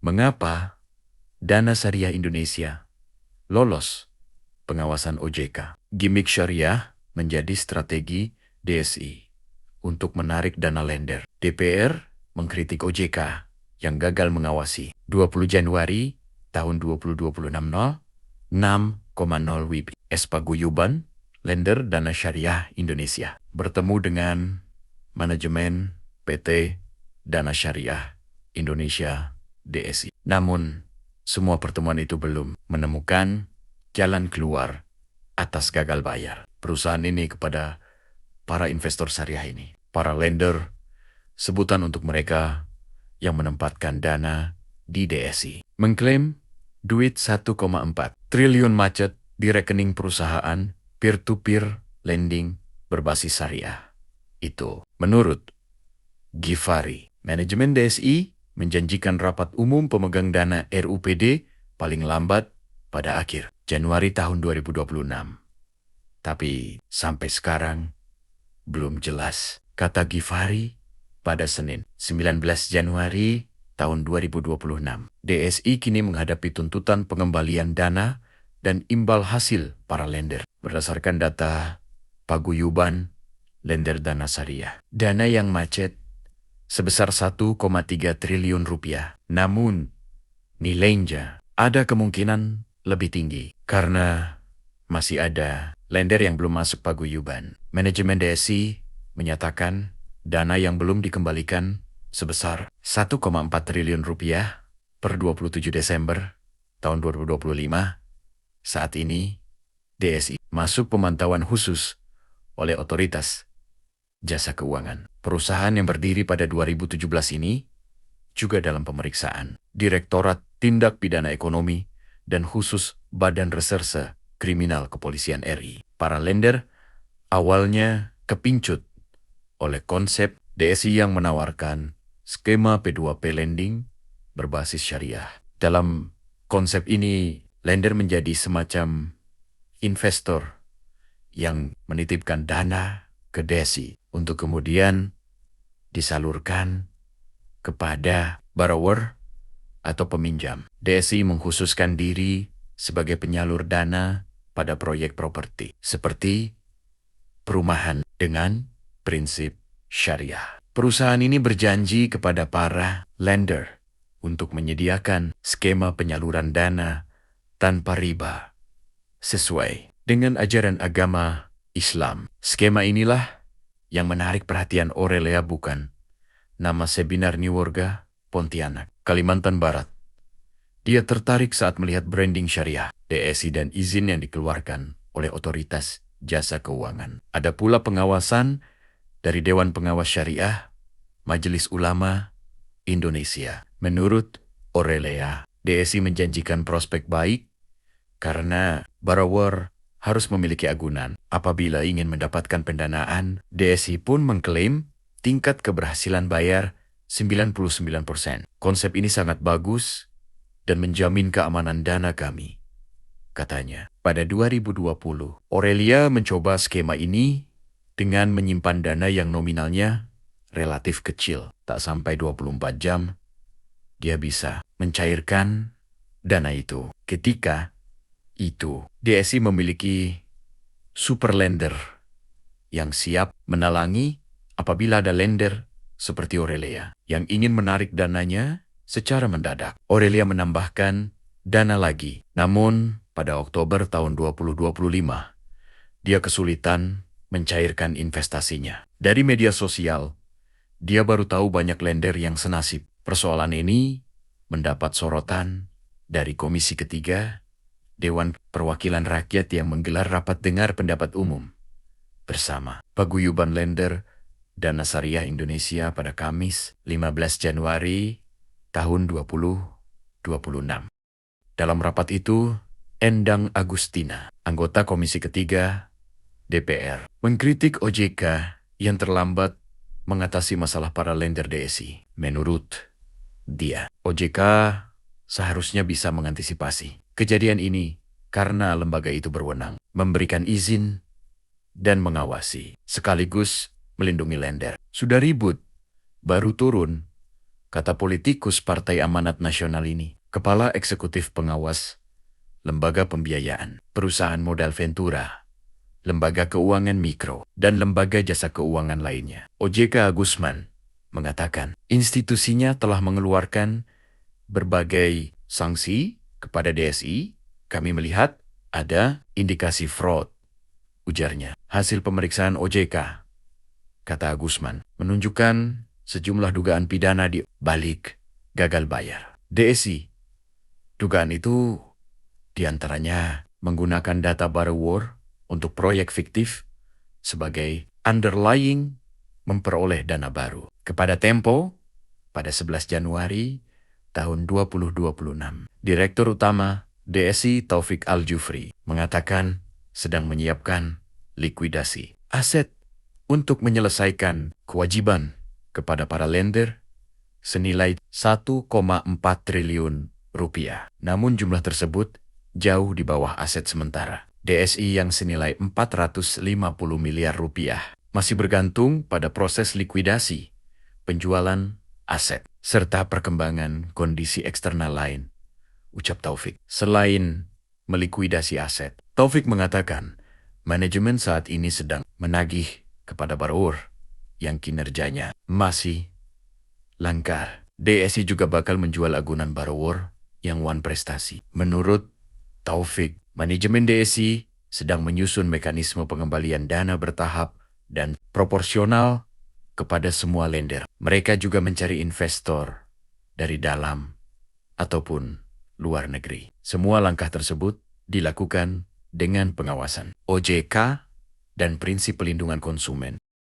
Mengapa Dana Syariah Indonesia lolos pengawasan OJK? Gimik syariah menjadi strategi DSI untuk menarik dana lender. DPR mengkritik OJK yang gagal mengawasi. 20 Januari tahun 2026 6,0 WIB. Paguyuban Lender Dana Syariah Indonesia bertemu dengan manajemen PT Dana Syariah Indonesia DSI. Namun, semua pertemuan itu belum menemukan jalan keluar atas gagal bayar perusahaan ini kepada para investor syariah ini. Para lender, sebutan untuk mereka yang menempatkan dana di DSI. Mengklaim duit 1,4 triliun macet di rekening perusahaan peer-to-peer lending berbasis syariah. Itu menurut Ghifari. Manajemen DSI menjanjikan rapat umum pemegang dana RUPD paling lambat pada akhir Januari tahun 2026. Tapi sampai sekarang belum jelas, kata Ghifari pada Senin 19 Januari tahun 2026. DSI kini menghadapi tuntutan pengembalian dana dan imbal hasil para lender. Berdasarkan data Paguyuban Lender Dana Syariah, dana yang macet sebesar 1,3 triliun rupiah. Namun, nilainya ada kemungkinan lebih tinggi karena masih ada lender yang belum masuk paguyuban. Manajemen DSI menyatakan dana yang belum dikembalikan sebesar 1,4 triliun rupiah per 27 Desember tahun 2025. Saat ini, DSI masuk pemantauan khusus oleh otoritas jasa keuangan. Perusahaan yang berdiri pada 2017 ini juga dalam pemeriksaan Direktorat Tindak Pidana Ekonomi dan khusus Badan Reserse Kriminal Kepolisian RI. Para lender awalnya kepincut oleh konsep DSI yang menawarkan skema P2P lending berbasis syariah. Dalam konsep ini, lender menjadi semacam investor yang menitipkan dana ke DSI untuk kemudian disalurkan kepada borrower atau peminjam. DSI mengkhususkan diri sebagai penyalur dana pada proyek properti, seperti perumahan dengan prinsip syariah. Perusahaan ini berjanji kepada para lender untuk menyediakan skema penyaluran dana tanpa riba sesuai dengan ajaran agama Islam. Skema inilah yang menarik perhatian Aurelia Bukan, nama Seminar Niwarga, Pontianak, Kalimantan Barat. Dia tertarik saat melihat branding syariah, DSI dan izin yang dikeluarkan oleh otoritas jasa keuangan. Ada pula pengawasan dari Dewan Pengawas Syariah Majelis Ulama Indonesia. Menurut Aurelia, DSI menjanjikan prospek baik karena borrower harus memiliki agunan. Apabila ingin mendapatkan pendanaan, DSI pun mengklaim tingkat keberhasilan bayar 99%. Konsep ini sangat bagus dan menjamin keamanan dana kami, katanya. Pada 2020, Aurelia mencoba skema ini dengan menyimpan dana yang nominalnya relatif kecil. Tak sampai 24 jam, dia bisa mencairkan dana itu. Ketika itu, DSI memiliki super lender yang siap menalangi apabila ada lender seperti Aurelia yang ingin menarik dananya secara mendadak. Aurelia menambahkan dana lagi. Namun, pada Oktober tahun 2025, dia kesulitan mencairkan investasinya. Dari media sosial, dia baru tahu banyak lender yang senasib. Persoalan ini mendapat sorotan dari Komisi Ketiga Dewan Perwakilan Rakyat yang menggelar rapat dengar pendapat umum bersama Paguyuban Lender Dana Syariah Indonesia pada Kamis 15 Januari tahun 2026. Dalam rapat itu, Endang Agustina, anggota Komisi Ketiga DPR, mengkritik OJK yang terlambat mengatasi masalah para lender DSI. Menurut dia, OJK seharusnya bisa mengantisipasi kejadian ini karena lembaga itu berwenang memberikan izin dan mengawasi, sekaligus melindungi lender. Sudah ribut, baru turun, kata politikus Partai Amanat Nasional ini. Kepala Eksekutif Pengawas, Lembaga Pembiayaan, Perusahaan Modal Ventura, Lembaga Keuangan Mikro, dan Lembaga Jasa Keuangan lainnya. OJK Agusman mengatakan institusinya telah mengeluarkan berbagai sanksi kepada DSI. Kami melihat ada indikasi fraud, ujarnya. Hasil pemeriksaan OJK, kata Agusman, menunjukkan sejumlah dugaan pidana di balik gagal bayar DSI. Dugaan itu diantaranya menggunakan data borrower untuk proyek fiktif sebagai underlying memperoleh dana baru. Kepada Tempo, pada 11 Januari tahun 2026, Direktur Utama DSI Taufik Al-Jufri mengatakan sedang menyiapkan likuidasi aset untuk menyelesaikan kewajiban kepada para lender senilai 1,4 triliun rupiah. Namun jumlah tersebut jauh di bawah aset sementara DSI yang senilai 450 miliar rupiah. Masih bergantung pada proses likuidasi, penjualan aset, serta perkembangan kondisi eksternal lain, ucap Taufik. Selain melikuidasi aset, Taufik mengatakan manajemen saat ini sedang menagih kepada borrower yang kinerjanya masih langka. DSI juga bakal menjual agunan borrower yang wan prestasi. Menurut Taufik, manajemen DSI sedang menyusun mekanisme pengembalian dana bertahap dan proporsional kepada semua lender. Mereka juga mencari investor dari dalam ataupun luar negeri. Semua langkah tersebut dilakukan dengan pengawasan OJK dan prinsip pelindungan konsumen.